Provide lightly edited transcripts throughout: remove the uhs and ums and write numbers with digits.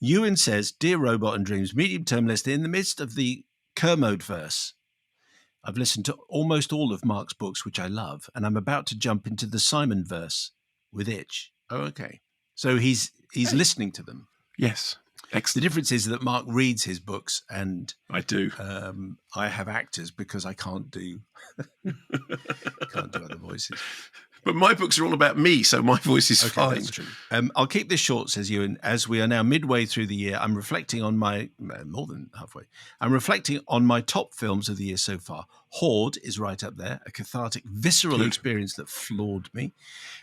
Ewan says, Dear Robot and Dreams, medium-term listener, in the midst of the Kermode verse, I've listened to almost all of Mark's books, which I love, and I'm about to jump into the Simon verse with Itch. Oh, okay. So he's listening to them. Yes. The Excellent. difference is that Mark reads his books, and I do. I have actors because I can't do other voices. But my books are all about me, so my voice is fine. That's true. I'll keep this short, says Ewan. As we are now midway through the year, I'm reflecting on more than halfway. I'm reflecting on my top films of the year so far. Horde is right up there, a cathartic, visceral experience that floored me.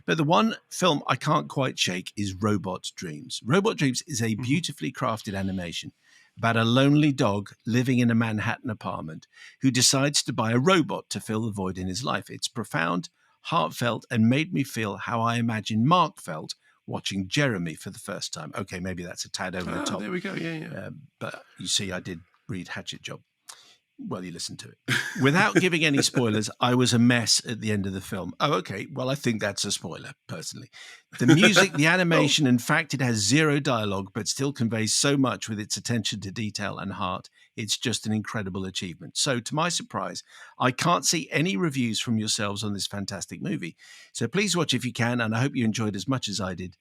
But the one film I can't quite shake is Robot Dreams. Robot Dreams is a beautifully crafted animation about a lonely dog living in a Manhattan apartment who decides to buy a robot to fill the void in his life. It's profound, heartfelt, and made me feel how I imagine Mark felt watching Jeremy for the first time. Okay, maybe that's a tad over the top. There we go, yeah. But you see, I did read Hatchet Job. Well, you listened to it. Without giving any spoilers, I was a mess at the end of the film. Oh, okay. Well, I think that's a spoiler, personally. The music, the animation, in fact, it has zero dialogue, but still conveys so much with its attention to detail and heart. It's just an incredible achievement. So, to my surprise, I can't see any reviews from yourselves on this fantastic movie. So please watch if you can, and I hope you enjoyed as much as I did.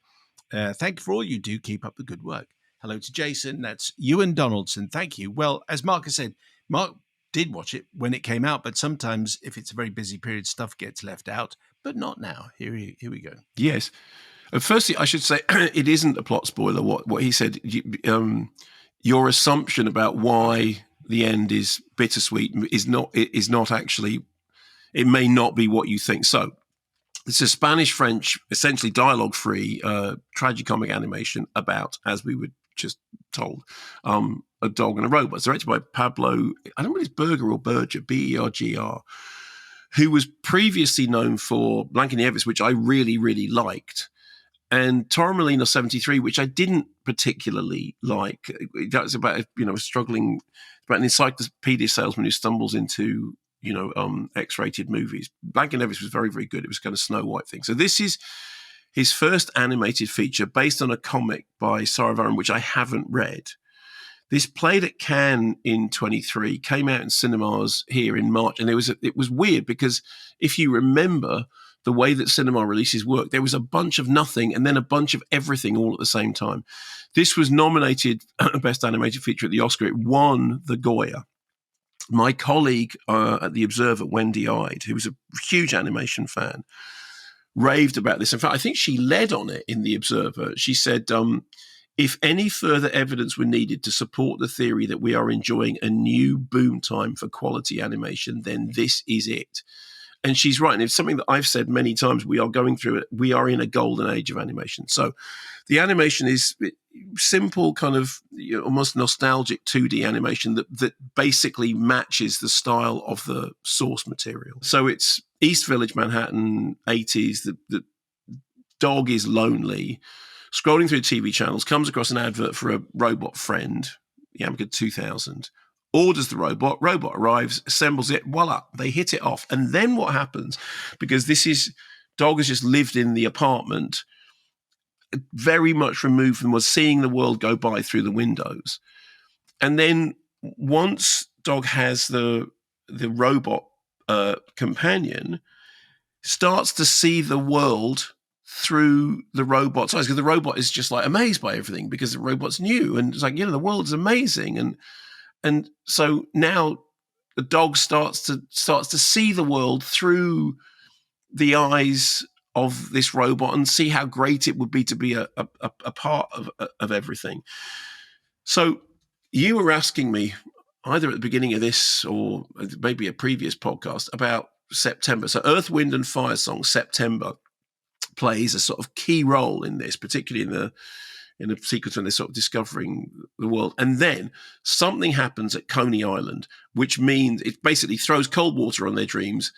Thank you for all you do. Keep up the good work. Hello to Jason. That's Ewan Donaldson. Thank you. Well, as Mark has said, Mark did watch it when it came out, but sometimes if it's a very busy period, stuff gets left out, but not now. Here we go. Yes. Firstly, I should say it isn't a plot spoiler. What he said, your assumption about why the end is bittersweet is not actually. It may not be what you think. So it's a Spanish-French, essentially dialogue-free tragicomic animation about, as we were just told, a dog and a robot. It's directed by Pablo, I don't know if it's Berger or Berger, Bergr, who was previously known for Blancanieves, which I really, really liked, and Torremolino 73, which I didn't particularly like. That's about struggling, about an encyclopedia salesman who stumbles into X-rated movies. Blancanieves was very, very good. It was kind of Snow White thing. So this is his first animated feature based on a comic by Sarah Vaughan, which I haven't read. This played at Cannes in 23, came out in cinemas here in March, and it was weird because if you remember the way that cinema releases work, there was a bunch of nothing and then a bunch of everything all at the same time. This was nominated Best Animated Feature at the Oscar. It won the Goya. My colleague at The Observer, Wendy Ide, who was a huge animation fan, raved about this. In fact, I think she led on it in The Observer. She said, if any further evidence were needed to support the theory that we are enjoying a new boom time for quality animation, then this is it. And she's right. And it's something that I've said many times. We are going through it. We are in a golden age of animation. So the animation is simple, kind of almost nostalgic 2D animation that basically matches the style of the source material. So it's East Village, Manhattan, 80s. The dog is lonely, scrolling through TV channels, comes across an advert for a robot friend, Yamaka 2000, orders the robot arrives, assembles it, voila, they hit it off. And then what happens, because dog has just lived in the apartment, very much removed from was seeing the world go by through the windows. And then once dog has the robot companion, starts to see the world through the robot's eyes, because the robot is just like amazed by everything because the robot's new and it's like, the world's amazing. And so now the dog starts to see the world through the eyes of this robot and see how great it would be to be a part of everything. So you were asking me either at the beginning of this or maybe a previous podcast about September. So Earth, Wind and Fire song September plays a sort of key role in this, particularly in the sequence when they're sort of discovering the world. And then something happens at Coney Island, which means it basically throws cold water on their dreams,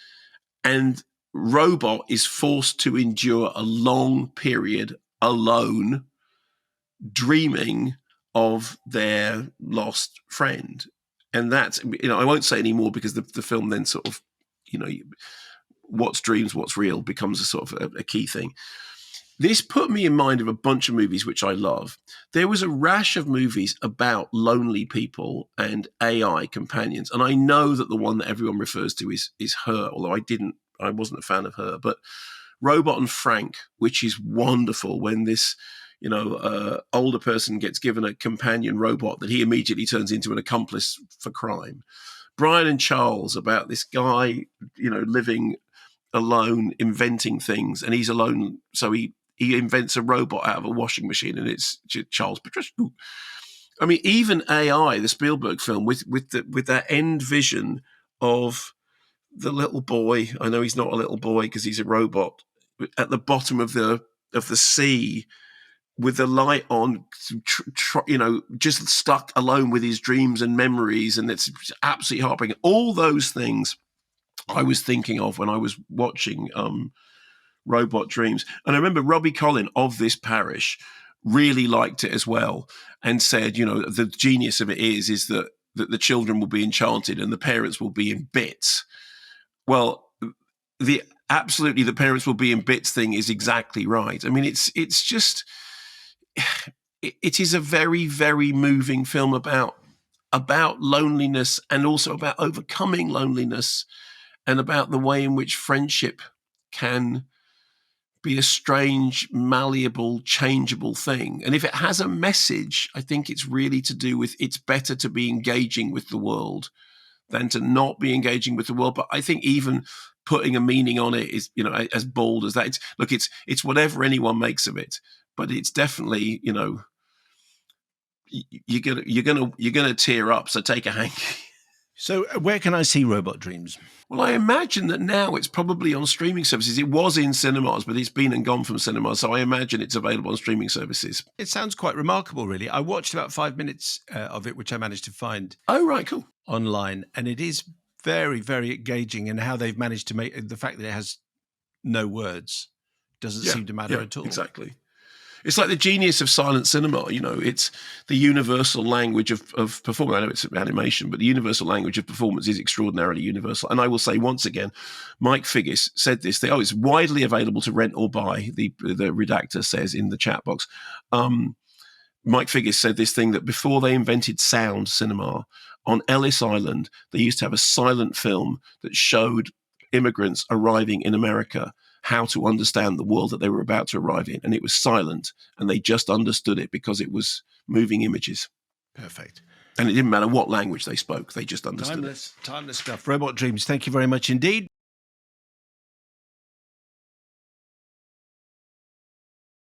and Robot is forced to endure a long period alone, dreaming of their lost friend. And that's, I won't say any more because the film then sort of, what's dreams, what's real becomes a sort of a key thing. This put me in mind of a bunch of movies which I love. There was a rash of movies about lonely people and AI companions, and I know that the one that everyone refers to is Her, although I wasn't a fan of Her, but Robot and Frank, which is wonderful when this, older person gets given a companion robot that he immediately turns into an accomplice for crime. Brian and Charles, about this guy, living alone, inventing things, and he's alone, so he invents a robot out of a washing machine, and it's Charles Patricia. I mean, even AI, the Spielberg film, with that end vision of the little boy. I know he's not a little boy because he's a robot at the bottom of the sea with the light on, just stuck alone with his dreams and memories, and it's absolutely heartbreaking. All those things I was thinking of when I was watching Robot Dreams. And I remember Robbie Collin of This Parish really liked it as well and said, the genius of it is that the children will be enchanted and the parents will be in bits. Well, the parents will be in bits thing is exactly right. I mean, it's just, it is a very, very moving film about loneliness and also about overcoming loneliness and about the way in which friendship can be a strange, malleable, changeable thing. And if it has a message, I think it's really to do with it's better to be engaging with the world than to not be engaging with the world. But I think even putting a meaning on it is, as bold as that. It's whatever anyone makes of it. But it's definitely, you're gonna tear up. So take a hanky. So where can I see Robot Dreams? Well, I imagine that now it's probably on streaming services. It was in cinemas, but it's been and gone from cinemas. So I imagine it's available on streaming services. It sounds quite remarkable, really. I watched about 5 minutes of it, which I managed to find. Oh, right, cool. Online. And it is very, very engaging in how they've managed to make the fact that it has no words doesn't seem to matter at all. Exactly. It's like the genius of silent cinema. It's the universal language of performance. I know it's animation, but the universal language of performance is extraordinarily universal. And I will say once again, Mike Figgis said this. It's widely available to rent or buy, the redactor says in the chat box. Mike Figgis said this thing that before they invented sound cinema, on Ellis Island, they used to have a silent film that showed immigrants arriving in America how to understand the world that they were about to arrive in. And it was silent, and they just understood it because it was moving images. Perfect. And it didn't matter what language they spoke. They just understood Timeless stuff. Robot Dreams. Thank you very much indeed.